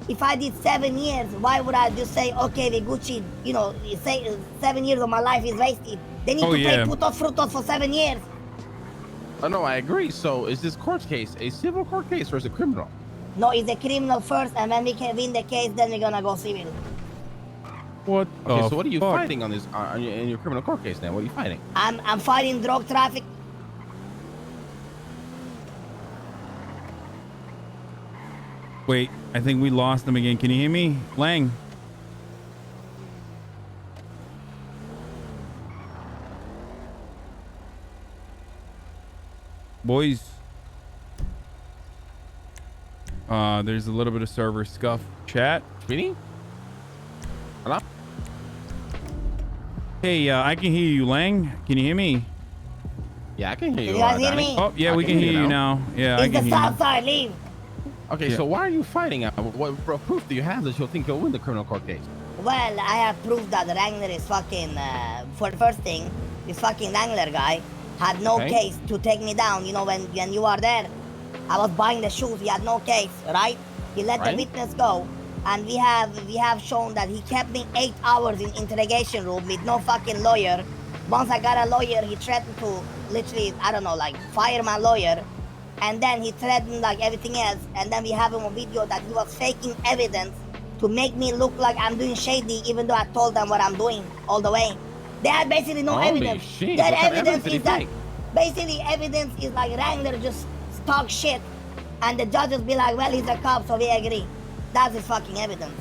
if I did 7 years, why would I just say, okay, we Gucci, you know, say 7 years of my life is wasted. They need to pay putos frutos for 7 years. Oh, no, I agree. So is this court case a civil court case or is it criminal? No, it's a criminal first, and when we can win the case, then we're gonna go civil. What? Okay, so what are you fighting on this in your criminal court case then? What are you fighting? I'm fighting drug traffic. Wait, I think we lost them again. Can you hear me? Lang. Boys. There's a little bit of server scuff. Chat. Speedy? Hello? Hey, I can hear you, Lang. Can you hear me? Yeah, I can hear you. You guys hear me? Oh, yeah, we can hear you now. Yeah, I It's can the hear you. south side, leave. Okay, Yeah. so why are you fighting? What proof do you have that you'll think you'll win the criminal court case? Well, I have proof that Wrangler is fucking, for the first thing, this fucking Wrangler guy had no Okay. case to take me down. You know, when you are there, I was buying the shoes, he had no case, right? He let the Right. witness go, and we have shown that he kept me 8 hours in interrogation room with no fucking lawyer. Once I got a lawyer, he threatened to literally, I don't know, like fire my lawyer. And then he threatened like everything else. And then we have him on video that he was faking evidence to make me look like I'm doing shady, even though I told them what I'm doing all the way. They had basically no Holy evidence. shit, Their what kind of evidence did is he that fake? basically evidence is like Wrangler just talk shit, and the judges be like, well, he's a cop, so we agree. That's his fucking evidence.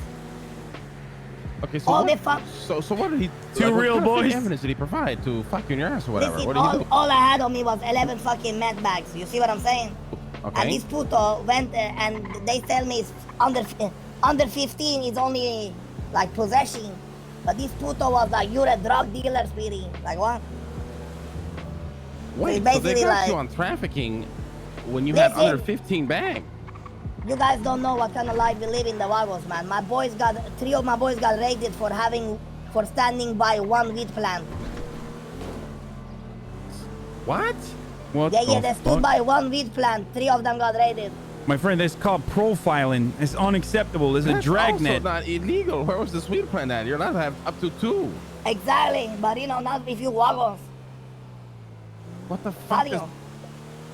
Okay, so All what, the fuck. so what did he? Two what real kind of fake boys. evidence did he provide to fuck you in your ass or whatever? Listen, What did he do? all I had on me was 11 fucking med bags. You see what I'm saying? Okay. And this puto went and they tell me it's under 15 is only like possession. But this puto was like, you're a drug dealer, sweetie. Like what? Wait, It's so they basically got like- you on trafficking when you had Listen. under 15 bags? You guys don't know what kind of life we live in the Vagos, man. 3 of my boys got raided for standing by one weed plant. What? What Yeah, the they fuck? stood by one weed plant. 3 of them got raided. My friend, that's called profiling. It's unacceptable. It's a That's dragnet. also not illegal. Where was the sweet plant at? You're allowed to have up to 2. Exactly, but you know, not if you Vagos. What the fuck is... Audio.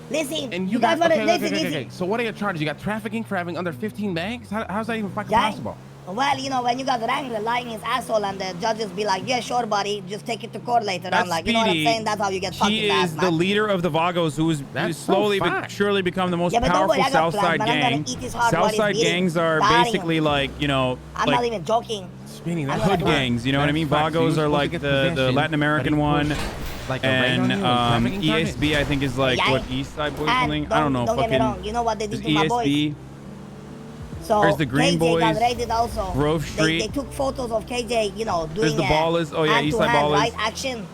Listen, And you guys got, wanna okay, listen, okay, listen. okay. So what are your charges? You got trafficking for having under 15 bags? How's that even fucking Yeah. possible? Well, you know, when you got Wrangler lying his asshole and the judges be like, yeah, sure, buddy, just take it to court later. That's I'm like, you know what I'm Speedy. saying? That's how you get fucking He ass, is man. the leader of the Vagos, who's That's slowly so but fucked. surely become the most Yeah, but don't powerful worry, I got plans, Southside man. I'm gonna gang. eat his heart while he's Southside bleeding. gangs are Dying. basically like, you know, I'm not like even joking. Spinning I'm that hood gonna- gangs. You know what I That's mean? fucked. So Vagos you're are supposed like to get the possession, Latin American but he one. pushed, like, a raid on And you trafficking charges? ESB, I think, is like Yeah. what East Side Boys or And something. I don't know. Don't get me Fucking wrong. You know what they did is to my boys? ESB. So There's the Green KJ got Boys, raided also. Grove Street. They took photos of KJ, you know, There's doing the Ballers. Oh, yeah, hand East to Side hand, Ballers. right action.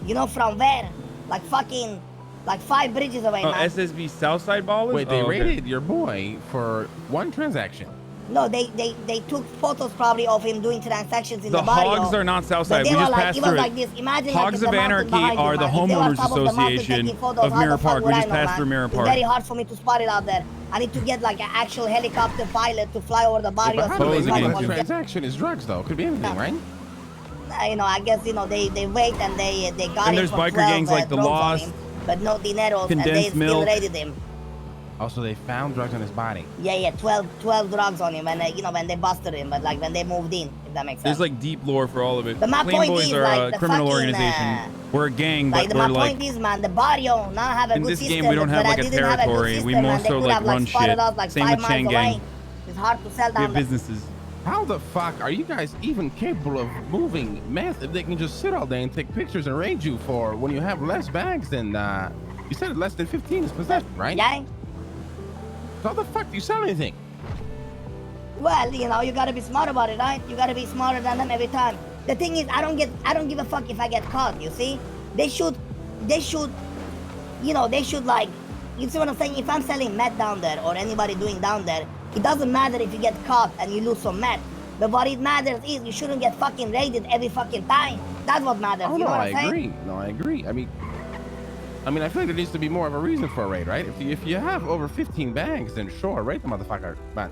You know from where? Like fucking, like 5 bridges away, Oh, man. SSB Southside Ballers. Wait, they Oh, okay. raided your boy for one transaction. No, they took photos probably of him doing transactions in the, The barrio. Hogs are not But Southside. they We were just like, passed it was through like it. this. Imagine Hogs like of the mountain Anarchy behind you, are the man. If they were homeowners top of the mountain association taking photos, of how Mirror the fuck Park. We would I just know, passed man? through Mirror It's Park. very hard for me to spot it out there. I need to get like an actual helicopter pilot to fly over the barrio. But how do do they they know know it's the a transaction is drugs, though? Could be anything, right? You know, I guess, you know, they wait and they got And him there's for biker 12 gangs like the drugs on Lost, him, but no dineros, and they Condensed still Milk. raided him. Also, they found drugs on his body. Yeah, 12 drugs on him when you know, when they busted him, but like when they moved in, if that makes sense. There's like deep lore for all of it. But my Clean point Boys is, are like, a the criminal fucking, organization. We're a gang, like but my we're like point is, man, the barrio now have a in good this system, game we don't have but like I a didn't have a good territory. system, We man. more They so could like have, run spotted shit. us, like, Same 5 with Chang miles Gang. away. It's hard to sell We down have there. businesses. How the fuck are you guys even capable of moving meth if they can just sit all day and take pictures and raid you for when you have less bags than, you said less than 15 is possession, right? Yeah. So how the fuck do you sell anything? Well, you know, you gotta be smart about it, right? You gotta be smarter than them every time. The thing is, I don't give a fuck if I get caught, you see? They should, you know, they should like, you see what I'm saying? If I'm selling meth down there or anybody doing down there, it doesn't matter if you get caught and you lose some meth. But what it matters is you shouldn't get fucking raided every fucking time. That's what matters, Oh, you no, know what I I'm saying? agree. No, I agree. I mean, I feel like there needs to be more of a reason for a raid, right? If you have over 15 bags, then sure, raid the motherfucker. But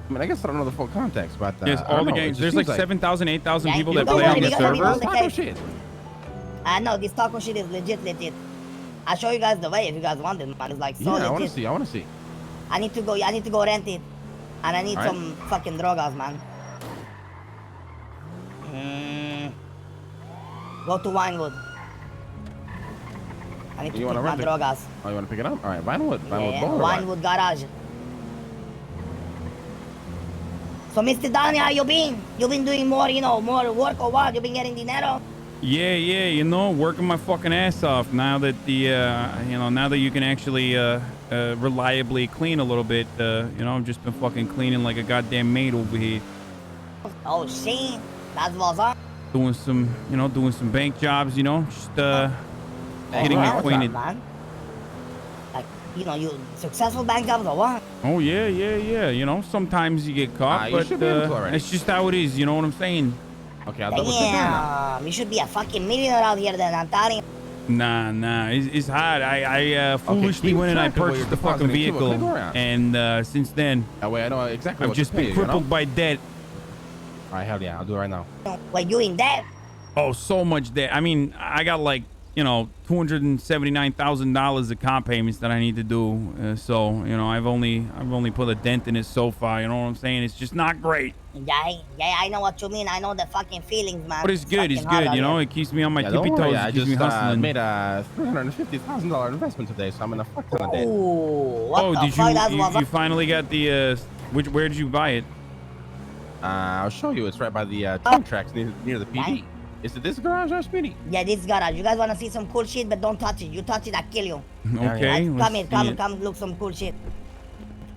I mean, I guess I don't know the full context, but Yes, I all don't the know, it games. just There's like seems 7,000, 8,000 Yeah, people you that don't play on worry, the we gotta be server. on the taco case. shit. I know, this taco shit is legit. I'll show you guys the way if you guys want it, man. It's like so Yeah, I want to legit. see. I want to see. I need to go rent it. And I need Alright. some fucking drogas, man. Go to Winewood. I need to You pick want to my rent it? drogas. Oh, you want to pick it up? All right, Vinewood. Vinewood Yeah, Boulevard. Winewood Garage. So, Mr. Donnie, how you been? You been doing more, you know, more work or what? You been getting dinero? Yeah, you know, working my fucking ass off now that the, now that you can actually reliably clean a little bit. I've just been fucking cleaning like a goddamn maid over here. Oh, shit. That's what's up. Doing some bank jobs, just getting What's up, acquainted. man? you know, you successful bank jobs or what? Oh yeah. You know, sometimes you get caught, you but should be able to already. it's just how it is. You know what I'm saying? Okay, I'll double check right now. Damn, you should be a fucking millionaire out here then, I'm telling you. Nah. It's hard. I foolishly keep went and I track of what purchased you're the fucking depositing too. vehicle, Click around. and since then, That way I know exactly I've what just to pay been you, you know? crippled by debt. All right, hell yeah, I'll do it right now. Wait, you in debt? Oh, so much debt. I mean, I got like, you know, $279,000 of car payments that I need to do. So, you know, I've only put a dent in it so far. You know what I'm saying? It's just not great. Yeah, I know what you mean. I know the fucking feelings, man. But it's good. It's fucking hard good. out You know, here. it keeps me on my Yeah, tippy don't worry, toes. I It keeps me just hustling. made a $350,000 investment today, so I'm in a fuck ton of debt. Ooh, what the Did fuck? That's you what finally got the where did you buy it? I'll show you. It's right by the train tracks near the PD. Is it this garage or Speedy? Yeah, this garage. You guys want to see some cool shit, but don't touch it. You touch it, I kill you. Okay. Guys, come look some cool shit.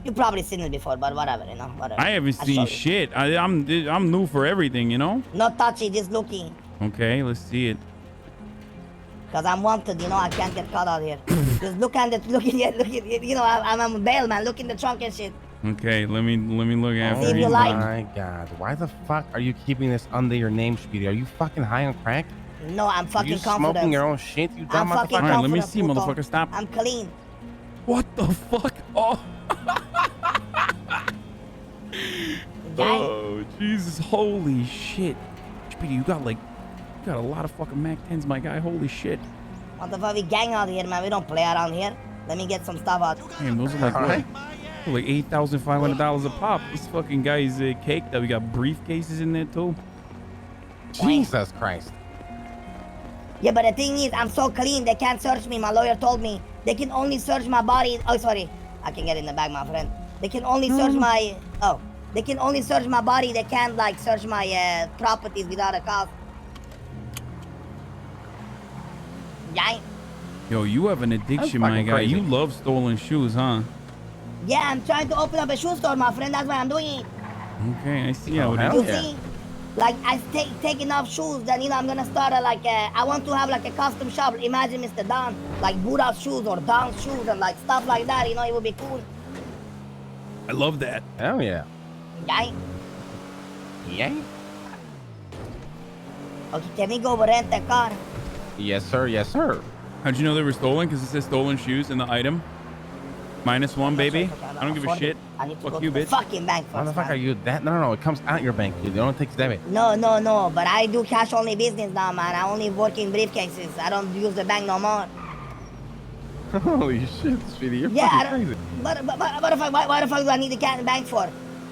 You probably seen it before, but whatever, you know, whatever. I haven't I'll seen show you. shit. I'm new for everything, you know. Not touch it, just looking. Okay, let's see it. Cause I'm wanted, you know, I can't get caught out here. Just look at it, you know, I'm a bail man. Look in the trunk and shit. Okay, let me look after See if it. you like. My God, why the fuck are you keeping this under your name, Speedy? Are you fucking high on crack? No, I'm fucking you confident. smoking your own shit, you dumb I'm fucking motherfucker? All right, let me confident, see, puto. motherfucker. Stop. I'm clean. What the fuck? Oh. Oh, Jesus. Holy shit. Speedy, you got a lot of fucking Mac 10s, my guy. Holy shit. What the fuck, we gang out here, man. We don't play around here. Let me get some stuff out. Damn, those are like, what? Like $8,500 a pop. This fucking guy is caked up. We got briefcases in there, too. Jesus Christ. Yeah, but the thing is, I'm so clean, they can't search me. My lawyer told me they can only search my body. Oh, sorry. I can get in the bag, my friend. They can only search my... Oh. They can only search my body. They can't, like, search my properties without a cause. Yeah. Yo, you have an addiction, my guy. crazy. You love stolen shoes, huh? Yeah, I'm trying to open up a shoe store, my friend. That's why I'm doing it. Okay, I see how it You is. see? Like, I take enough shoes, then, you know, I'm gonna start I want to have, like, a custom shop. Imagine Mr. Don, like, Buddha's shoes or Don's shoes and, like, stuff like that. You know, it would be cool. I love that. Hell yeah. Yeah. Yeah? Okay, can we go rent a car? Yes, sir. Yes, sir. How'd you know they were stolen? Because it says stolen shoes in the item. -1, baby. I don't give a shit. I need to Fuck go you, to the bitch. fucking bank How the first, fuck man. are you that? No. It comes out your bank, dude. It only takes debit. No, but I do cash only business now, man. I only work in briefcases. I don't use the bank no more. Holy shit, Speedy. You're Yeah, I fucking don't, crazy. but why the fuck do I need the cash in the bank for?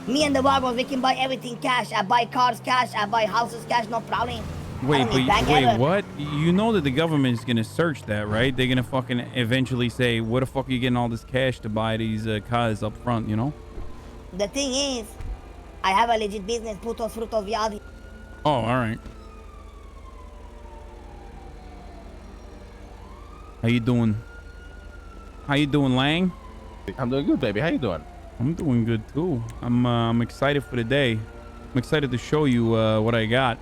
Me and the Wagons, we can buy everything cash. I buy cars cash. I buy houses cash, no problem. Wait, what? You know that the government is gonna search that, right? They're gonna fucking eventually say, "What the fuck are you getting all this cash to buy these cars up front?" You know? The thing is, I have a legit business, putos frutos viados. Oh, all right. How you doing? How you doing, Lang? I'm doing good, baby. How you doing? I'm doing good too. I'm excited for the day. I'm excited to show you what I got.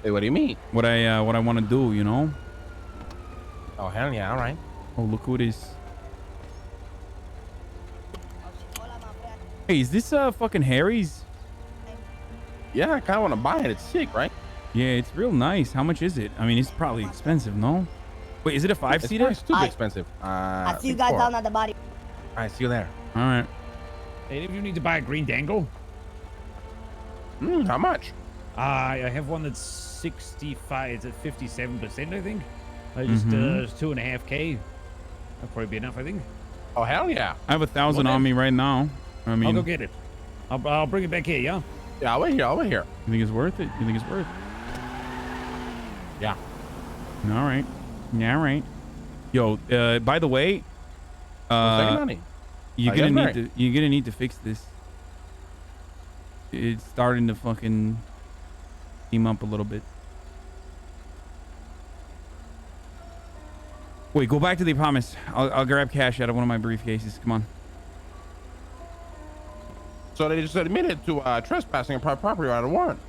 Hey, what do you mean? What I want to do, you know? Oh, hell yeah. All right. Oh, look who it is. Hey, is this fucking Harry's? Yeah, I kind of want to buy it. It's sick, right? Yeah, it's real nice. How much is it? I mean, it's probably expensive, no? Wait, is it a 5-seater? It's stupid expensive. I see you guys down at the body. All right, see you there. All right. Hey, if you need to buy a green dangle, How much? I have one that's 65. It's at 57%, I think. Just 2.5K. That'll probably be enough, I think. Oh, hell yeah. I have 1,000 on me right now. I mean, I'll go get it. I'll bring it back here, yeah? Yeah, I'll wait here. I'll wait here. You think it's worth it? You think it's worth? Yeah. All right. Yeah, all right. Yo, by the way, money. you're gonna need to fix this. It's starting to fucking steam up a little bit. Wait, go back to the apartments. I'll grab cash out of one of my briefcases. Come on. So they just admitted to trespassing on private property without a warrant.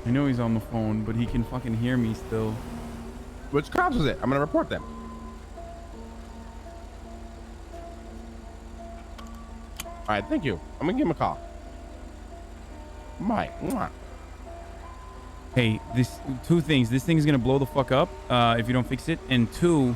I know he's on the phone, but he can fucking hear me still. Which cops is it? I'm gonna report them. All right, thank you. I'm gonna give him a call. Bye. Mwah. Hey, two things. This thing is gonna blow the fuck up if you don't fix it, and two,